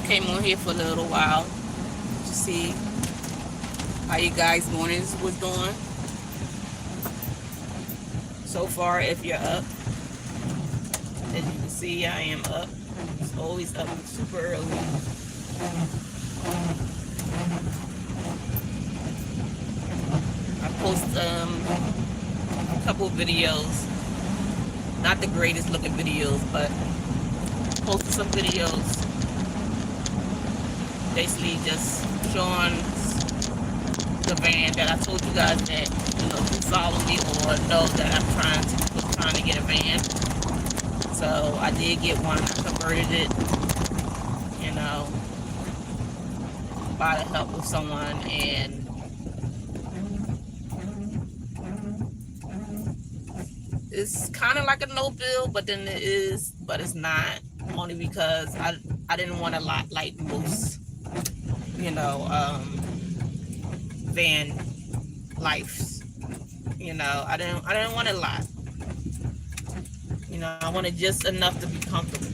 Came on here for a little while to see how you guys' mornings was doing. So far, if you're up, as you can see, I am up. It's always up super early. I post a couple videos, not the greatest looking videos, but posted some videos basically just showing the van that I told you guys that, who follow me or know that I'm trying to get a van. So I did get one. I converted it, by the help of someone, and it's kind of like a no bill, but then it is, but it's not, only because I didn't want a lot like most, van lives. I didn't want a lot. I wanted just enough to be comfortable.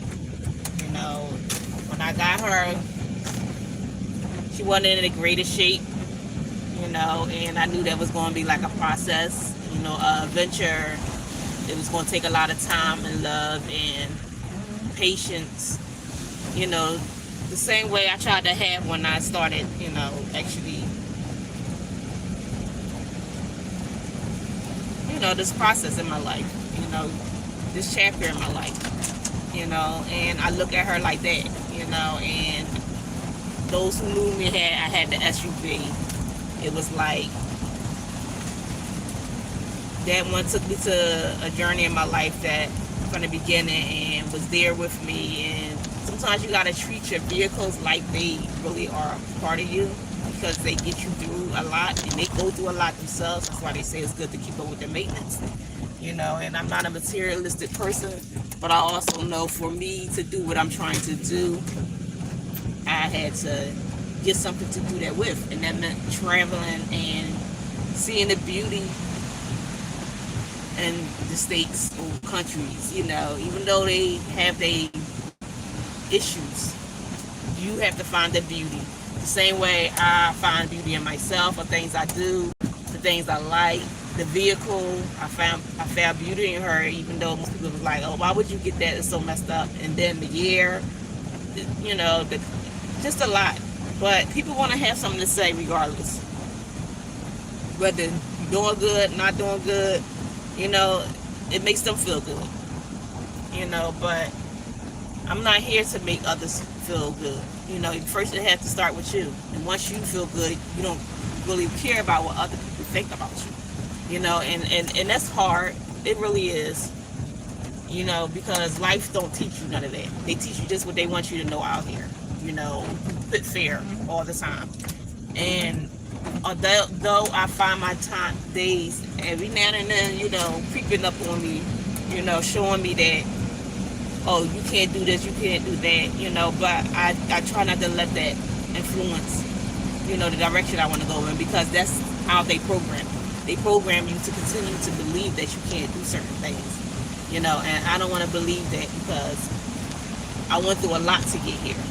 When I got her, she wasn't in the greatest shape, and I knew that was going to be like a process, a venture. It was going to take a lot of time and love and patience, the same way I tried to have when I started, actually, this process in my life, this chapter in my life, and I look at her like that, and those who knew me I had the SUV. It was like, that one took me to a journey in my life that from the beginning and was there with me. And sometimes you gotta treat your vehicles like they really are part of you, because they get you through a lot and they go through a lot themselves. That's why they say it's good to keep up with the maintenance. And I'm not a materialistic person, but I also know for me to do what I'm trying to do, I had to get something to do that with, and that meant traveling and seeing the beauty in the states or countries. Even though they have their issues, you have to find the beauty. The same way I find beauty in myself, or things I do, the things I like, the vehicle. I found beauty in her, even though most people was like, "Oh, why would you get that? It's so messed up." And then the year, just a lot. But people want to have something to say regardless, whether you're doing good, not doing good. It makes them feel good. But I'm not here to make others feel good. First it has to start with you. And once you feel good, you don't really care about what other people think about you. And that's hard. It really is. Because life don't teach you none of that. They teach you just what they want you to know out here. Put fair all the time. And although I find my days every now and then, creeping up on me, showing me that, oh, you can't do this, you can't do that, but I try not to let that influence, the direction I want to go in, because that's how they program you. They program you to continue to believe that you can't do certain things, and I don't want to believe that, because I went through a lot to get here.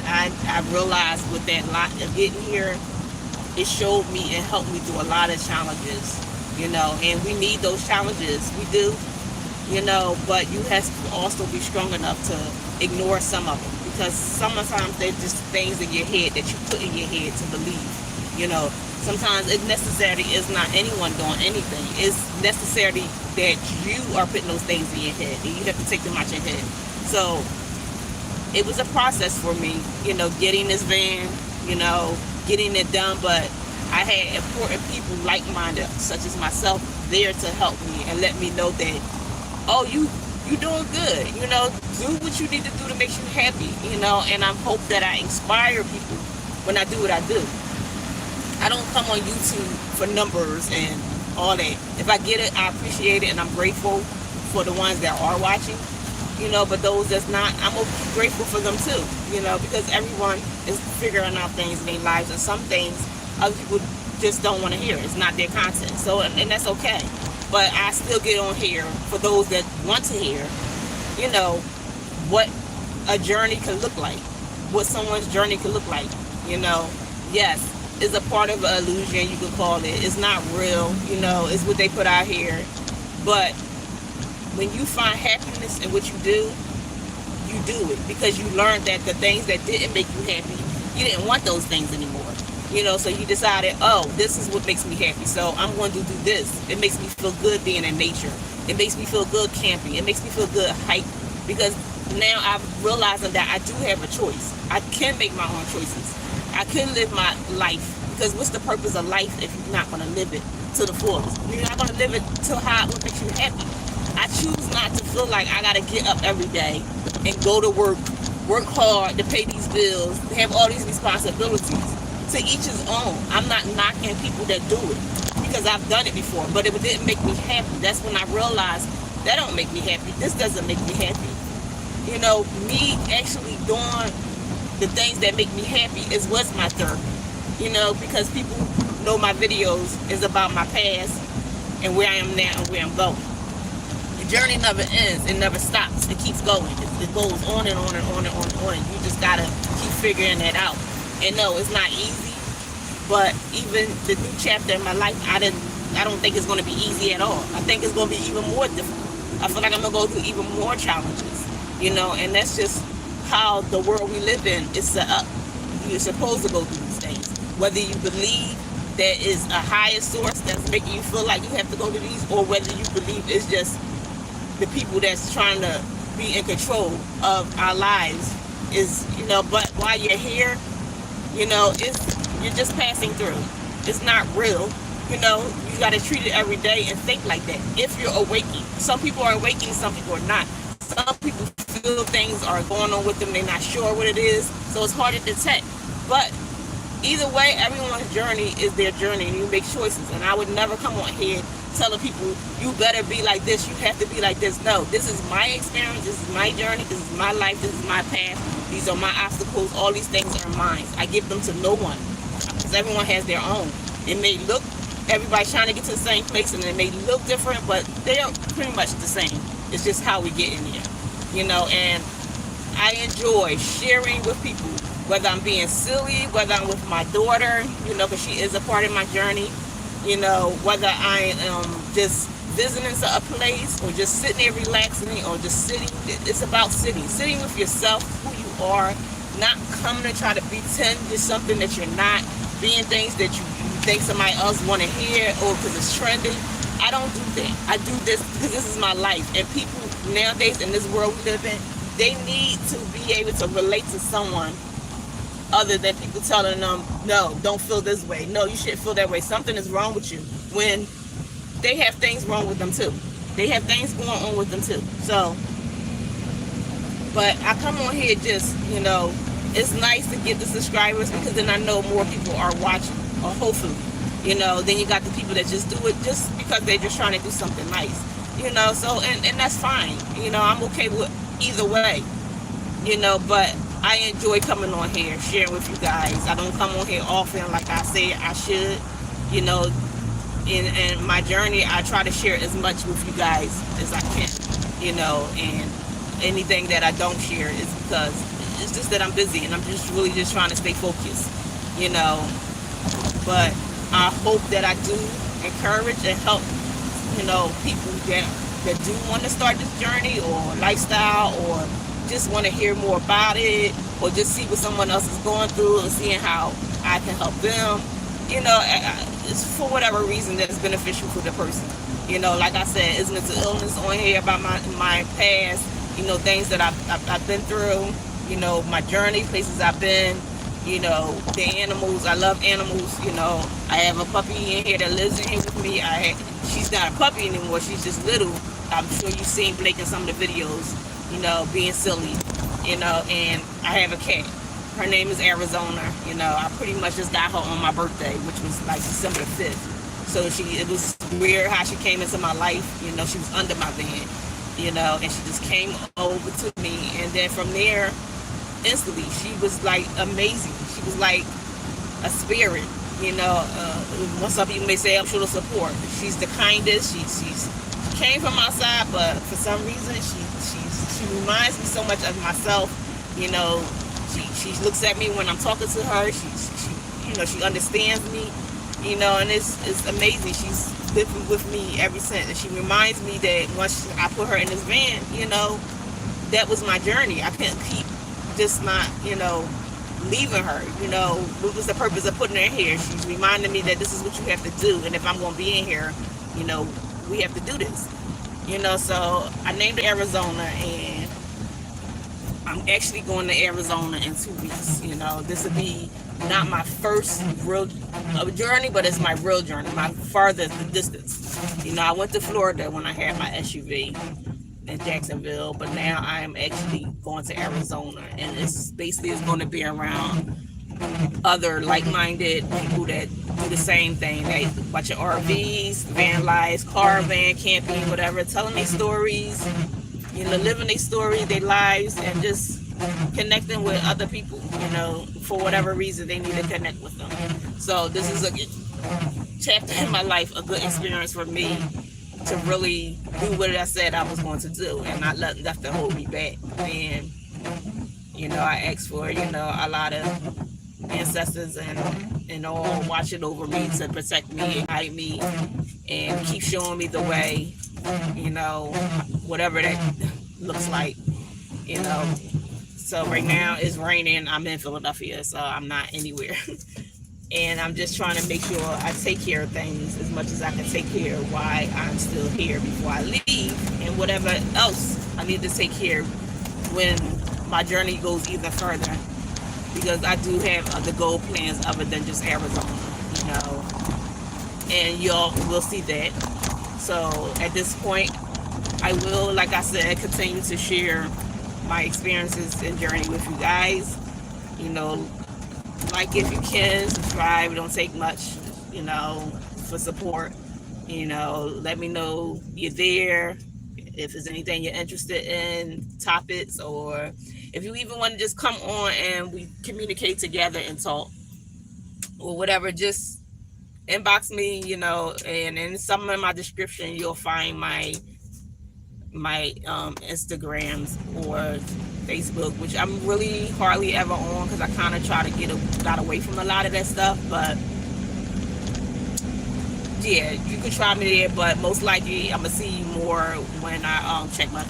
I realized with that lot of getting here, it showed me and helped me through a lot of challenges, and we need those challenges. We do, but you have to also be strong enough to ignore some of them, because sometimes they're just things in your head that you put in your head to believe. Sometimes it necessarily is not anyone doing anything. It's necessarily that you are putting those things in your head, and you have to take them out your head. So it was a process for me, getting this van, getting it done, but I had important people like-minded, such as myself, there to help me and let me know that, oh, you doing good, do what you need to do to make you happy, and I hope that I inspire people when I do what I do. I don't come on YouTube for numbers and all that. If I get it, I appreciate it, and I'm grateful for the ones that are watching, but those that's not, I'm grateful for them too, because everyone is figuring out things in their lives, and some things other people just don't want to hear. It's not their content. So, and that's okay. But I still get on here for those that want to hear, what a journey can look like. what someone's journey could look like. You know, yes, it's a part of an illusion, you could call it. It's not real, you know, it's what they put out here. But when you find happiness in what you do it because you learned that the things that didn't make you happy, you didn't want those things anymore. You know, so you decided, oh, this is what makes me happy, so I'm going to do this. It makes me feel good being in nature. It makes me feel good camping. It makes me feel good hiking. Because now I'm realizing that I do have a choice. I can make my own choices. I can live my life. Because what's the purpose of life if you're not going to live it to the fullest? You're not going to live it to what makes you happy. I choose not to feel like I got to get up every day and go to work hard to pay these bills, to have all these responsibilities. To each his own. I'm not knocking people that do it because I've done it before, but it didn't make me happy. That's when I realized that don't make me happy. This doesn't make me happy. You know, me actually doing the things that make me happy is what's my therapy. You know, because people know my videos is about my past and where I am now and where I'm going. The journey never ends. It never stops. It keeps going. It goes on and on and on and on and on. You just gotta keep figuring that out. And no, it's not easy, but even the new chapter in my life, I don't think it's going to be easy at all. I think it's going to be even more difficult. I feel like I'm going to go through even more challenges, you know, and that's just how the world we live in is set up. You're supposed to go through these things. Whether you believe there is a higher source that's making you feel like you have to go to these, or whether you believe it's just the people that's trying to be in control of our lives is, you know, but while you're here, you know, you're just passing through. It's not real. You know, you got to treat it every day and think like that. If you're awakening. Some people are awakening, some people are not. Some people feel things are going on with them, they're not sure what it is, so it's hard to detect. But either way, everyone's journey is their journey, and you make choices. And I would never come on here telling people, you better be like this, you have to be like this. No, this is my experience, this is my journey, this is my life, this is my path. These are my obstacles. All these things are mine. I give them to no one because everyone has their own. It may look, everybody's trying to get to the same place, and it may look different, but they are pretty much the same. It's just how we get in there, you know. And I enjoy sharing with people, whether I'm being silly, whether I'm with my daughter, you know, because she is a part of my journey, you know, whether I am just visiting a place or just sitting there relaxing or just sitting. It's about sitting with yourself, who you are, not coming to try to pretend you're something that you're not, being things that you think somebody else want to hear or because it's trending. I don't do that. I do this because this is my life. And people nowadays in this world we live in, they need to be able to relate to someone other than people telling them, no, don't feel this way. No, you shouldn't feel that way. Something is wrong with you, when they have things wrong with them too. They have things going on with them too. So, but I come on here just, you know, it's nice to get the subscribers because then I know more people are watching, or hopefully, you know. Then you got the people that just do it just because they're just trying to do something nice, you know. So, and that's fine. You know, I'm okay with either way, you know, but I enjoy coming on here, sharing with you guys. I don't come on here often like I say I should, you know. In my journey, I try to share as much with you guys as I can, you know, and anything that I don't share is because it's just that I'm busy and I'm just really just trying to stay focused, you know. But I hope that I do encourage and help, you know, people that do want to start this journey or lifestyle, or just want to hear more about it, or just see what someone else is going through and seeing how I can help them, you know. It's for whatever reason that is beneficial for the person, you know. Like I said, it's mental illness on here about my past, you know, things that I've been through, you know, my journey, places I've been, you know, the animals. I love animals, you know. I have a puppy in here that lives in here with me. She's not a puppy anymore, she's just little. I'm sure you've seen Blake in some of the videos, you know, being silly, you know. And I have a cat. Her name is Arizona. You know, I pretty much just got her on my birthday, which was like December 5th. So it was weird how she came into my life. You know, she was under my van, you know, and she just came over to me. And then from there, instantly, she was like amazing. She was like a spirit, you know. Some people may say I'm sure to support. She's the kindest. She came from outside, but for some reason, she reminds me so much of myself, you know. She looks at me when I'm talking to her. She understands me, and it's amazing. She's living with me ever since, and she reminds me that once I put her in this van, that was my journey. I couldn't keep just not, leaving her. What was the purpose of putting her here? She's reminding me that this is what you have to do, and if I'm going to be in here, we have to do this. So I named it Arizona, and I'm actually going to Arizona in 2 weeks. This will be not my first real journey, but it's my real journey, my farthest distance. I went to Florida when I had my SUV in Jacksonville, but now I am actually going to Arizona, and it's going to be around other like-minded people that do the same thing. They watch your RVs, van lives, caravan, camping, whatever, telling their stories, living their story, their lives, and just connecting with other people, for whatever reason they need to connect with them. So this is a chapter in my life, a good experience for me to really do what I said I was going to do and not let nothing hold me back. And, I asked for, a lot of ancestors and all watching over me to protect me and guide me and keep showing me the way, whatever that looks like, So right now it's raining. I'm in Philadelphia, so I'm not anywhere. And I'm just trying to make sure I take care of things as much as I can take care of while I'm still here before I leave, and whatever else I need to take care of when my journey goes even further, because I do have other goal plans other than just Arizona, and y'all will see that. So at this point, I will, like I said, continue to share my experiences and journey with you guys. Like if you can, subscribe. It don't take much, for support. Let me know you're there. If there's anything you're interested in, topics, or if you even want to just come on and we communicate together and talk, or whatever, just inbox me, and in some of my description, you'll find my Instagrams or Facebook, which I'm really hardly ever on because I kind of try to got away from a lot of that stuff. But yeah, you can try me there, but most likely I'm gonna see you more when I check my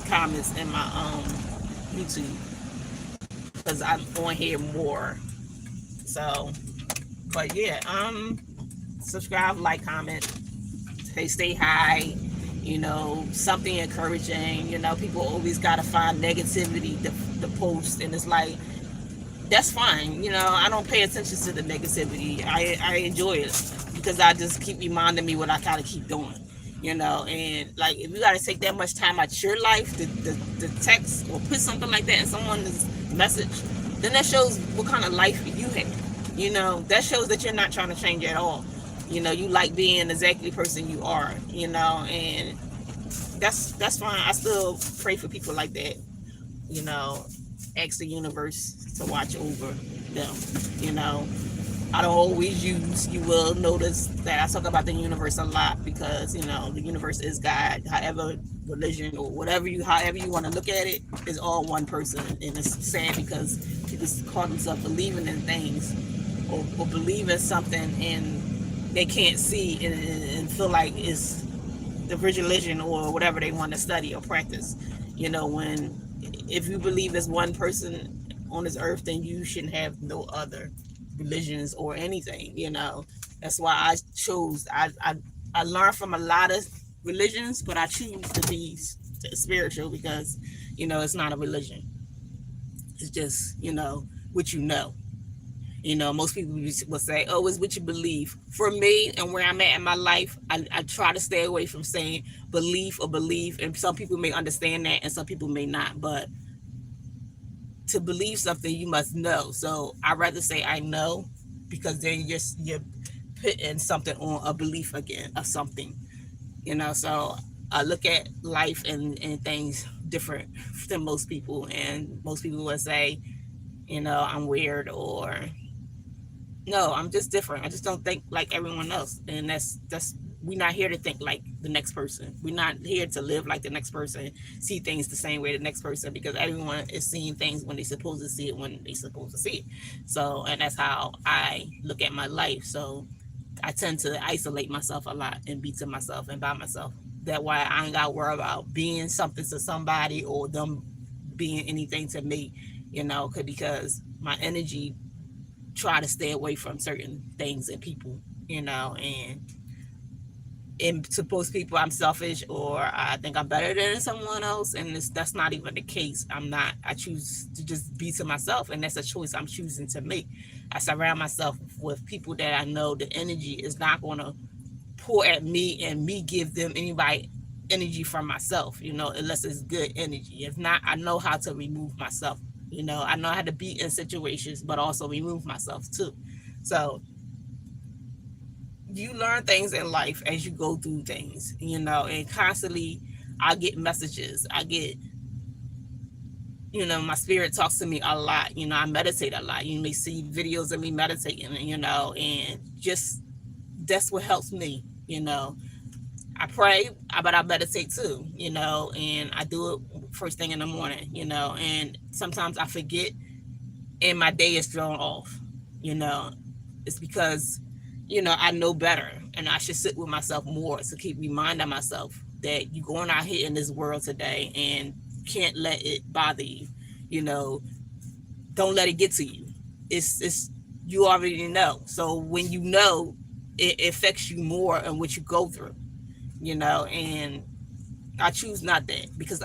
comments in my YouTube, because I'm on here more. So, but yeah, subscribe, like, comment, stay high. Something encouraging. People always gotta find negativity to post, and it's like, that's fine. I don't pay attention to the negativity. I enjoy it because I just keep reminding me what I gotta keep doing. And like, if you gotta take that much time out your life to text or put something like that in someone's message, then that shows what kind of life you have. That shows that you're not trying to change at all. You like being exactly the person you are, and that's fine. I still pray for people like that, ask the universe to watch over them. I don't always you will notice that I talk about the universe a lot because, the universe is God. However, religion or however you want to look at it, is all one person. And it's sad because people call themselves believing in things or believe in something and they can't see and feel like it's the religion or whatever they want to study or practice. When if you believe there's one person on this earth, then you shouldn't have no other religions or anything. That's why I chose. I learned from a lot of religions, but I choose to be spiritual because it's not a religion. It's just what most people will say, oh, it's what you believe. For me and where I'm at in my life, I try to stay away from saying belief or believe. And some people may understand that and some people may not. But to believe something, you must know. So I'd rather say I know, because then you're putting something on a belief again of something. So I look at life and things different than most people. And most people would say, I'm weird, or no, I'm just different. I just don't think like everyone else. And that's we're not here to think like the next person. We're not here to live like the next person, see things the same way the next person, because everyone is seeing things when they're supposed to see it when they're supposed to see it. So, and that's how I look at my life. So I tend to isolate myself a lot and be to myself and by myself. That why I ain't got to worry about being something to somebody or them being anything to me, because my energy try to stay away from certain things and people, and to most people I'm selfish or I think I'm better than someone else, and that's not even the case. I'm not. I choose to just be to myself, and that's a choice I'm choosing to make. I surround myself with people that I know the energy is not going to pour at me and me give them anybody energy from myself, unless it's good energy. If not, I know how to remove myself. I know how to be in situations but also remove myself too. So you learn things in life as you go through things, and constantly I get messages. I get, my spirit talks to me a lot. I meditate a lot. You may see videos of me meditating, and just that's what helps me. I pray, but I meditate too, and I do it first thing in the morning, and sometimes I forget and my day is thrown off, you know. It's because, I know better and I should sit with myself more to keep reminding myself that you're going out here in this world today and can't let it bother you, you know. Don't let it get to you. It's you already know. So when you know, it affects you more and what you go through, and I choose not that because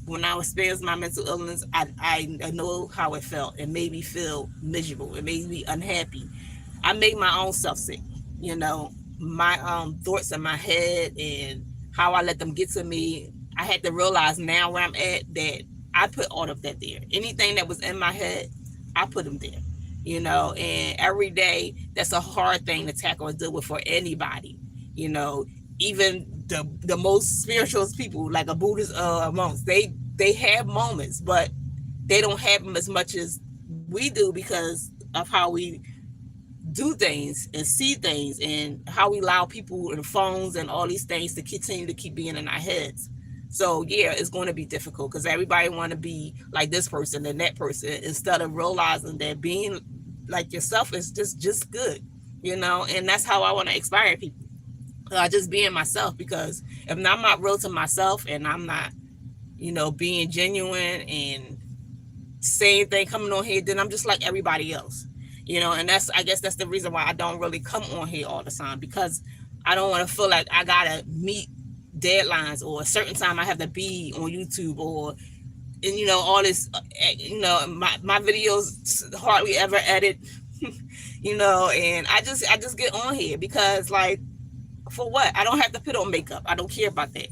when I experienced my mental illness, I know how it felt. It made me feel miserable. It made me unhappy. I made my own self sick, my thoughts in my head and how I let them get to me. I had to realize now where I'm at that I put all of that there. Anything that was in my head, I put them there, and every day that's a hard thing to tackle and deal with for anybody, you know, even the most spiritual people like a Buddhist monks, they have moments, but they don't have them as much as we do because of how we do things and see things and how we allow people and phones and all these things to continue to keep being in our heads. So yeah, it's going to be difficult because everybody want to be like this person and that person instead of realizing that being like yourself is just good, and that's how I want to inspire people. Just being myself, because if I'm not real to myself and I'm not, being genuine and same thing coming on here, then I'm just like everybody else, and I guess that's the reason why I don't really come on here all the time, because I don't want to feel like I gotta meet deadlines or a certain time I have to be on YouTube or, and all this, my videos hardly ever edit, and I just get on here because like, for what? I don't have to put on makeup. I don't care about that.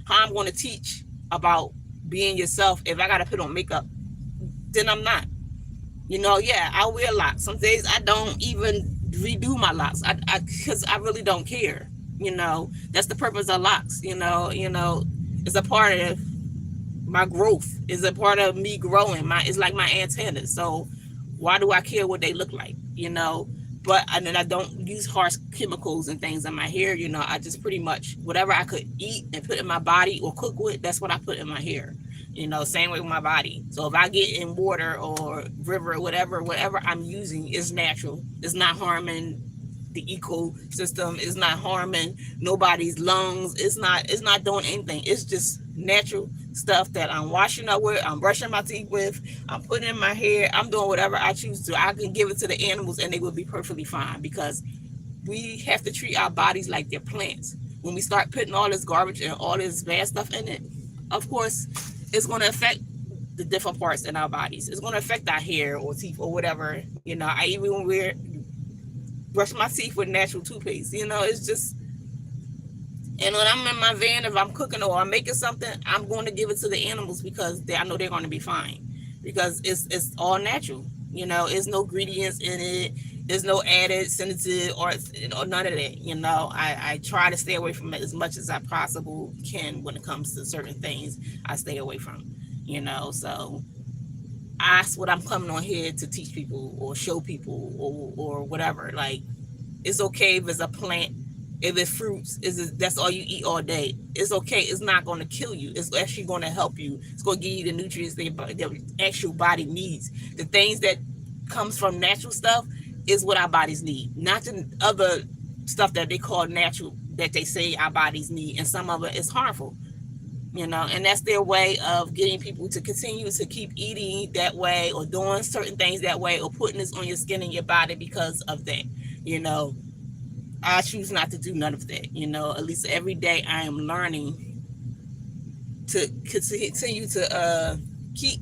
How I'm going to teach about being yourself if I got to put on makeup, then I'm not. Yeah, I wear locks. Some days I don't even redo my locks. Because I really don't care. That's the purpose of locks. It's a part of my growth. It's a part of me growing. It's like my antennas. So why do I care what they look like? But and then I don't use harsh chemicals and things in my hair. I just pretty much whatever I could eat and put in my body or cook with, that's what I put in my hair. Same way with my body. So if I get in water or river or whatever I'm using is natural. It's not harming the ecosystem. It's not harming nobody's lungs. It's not doing anything. It's just natural stuff that I'm washing up with, I'm brushing my teeth with, I'm putting in my hair, I'm doing whatever I choose to. I can give it to the animals and they will be perfectly fine, because we have to treat our bodies like they're plants. When we start putting all this garbage and all this bad stuff in it, of course, it's going to affect the different parts in our bodies. It's going to affect our hair or teeth or whatever. I even brush my teeth with natural toothpaste. It's just, and when I'm in my van, if I'm cooking or I'm making something, I'm going to give it to the animals because I know they're going to be fine, because it's all natural. There's no ingredients in it. There's no added sedative or none of that. I try to stay away from it as much as I possibly can when it comes to certain things. I stay away from. So that's what I'm coming on here to teach people or show people or whatever. Like, it's okay if it's a plant. If it's fruits, that's all you eat all day, it's okay. It's not going to kill you. It's actually going to help you. It's going to give you the nutrients that actual body needs. The things that comes from natural stuff is what our bodies need, not the other stuff that they call natural that they say our bodies need, and some of it is harmful. And that's their way of getting people to continue to keep eating that way, or doing certain things that way, or putting this on your skin and your body because of that. you know I choose not to do none of that. At least every day I am learning to continue to keep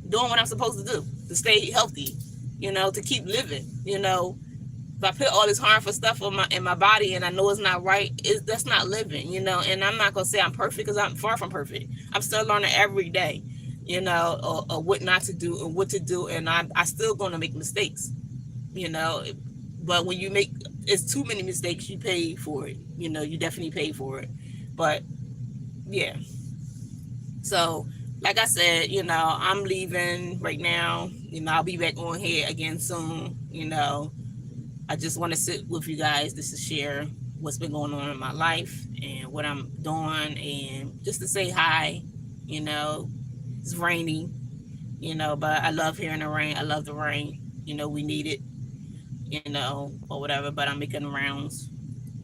doing what I'm supposed to do, to stay healthy, to keep living. If I put all this harmful stuff in my body and I know it's not right, that's not living. And I'm not gonna say I'm perfect, because I'm far from perfect. I'm still learning every day, or what not to do and what to do, and I still gonna make mistakes, you know. But when you make it's too many mistakes, you pay for it. You definitely pay for it. But yeah. So like I said, I'm leaving right now. I'll be back on here again soon. I just want to sit with you guys just to share what's been going on in my life and what I'm doing, and just to say hi. It's rainy, but I love hearing the rain. I love the rain. We need it, or whatever. But I'm making rounds,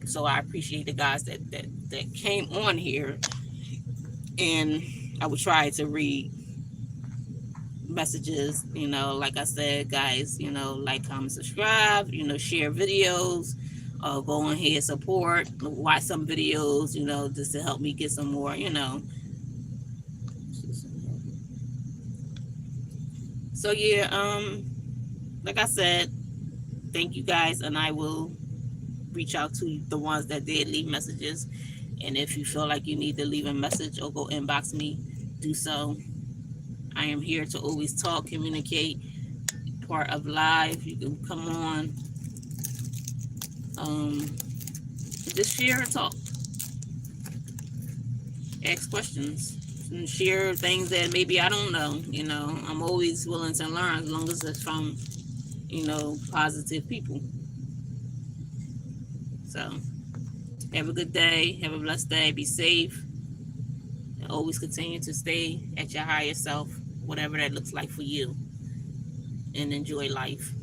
so I appreciate the guys that came on here, and I would try to read messages. Like I said, guys, like, comment, subscribe, share videos, go on here, support, watch some videos, just to help me get some more. So yeah, like I said, thank you guys, and I will reach out to the ones that did leave messages. And if you feel like you need to leave a message or go inbox me, do so. I am here to always talk, communicate, part of live. You can come on, just share and talk, ask questions, and share things that maybe I don't know. I'm always willing to learn, as long as it's from, positive people. So have a good day, have a blessed day, be safe, and always continue to stay at your higher self, whatever that looks like for you, and enjoy life.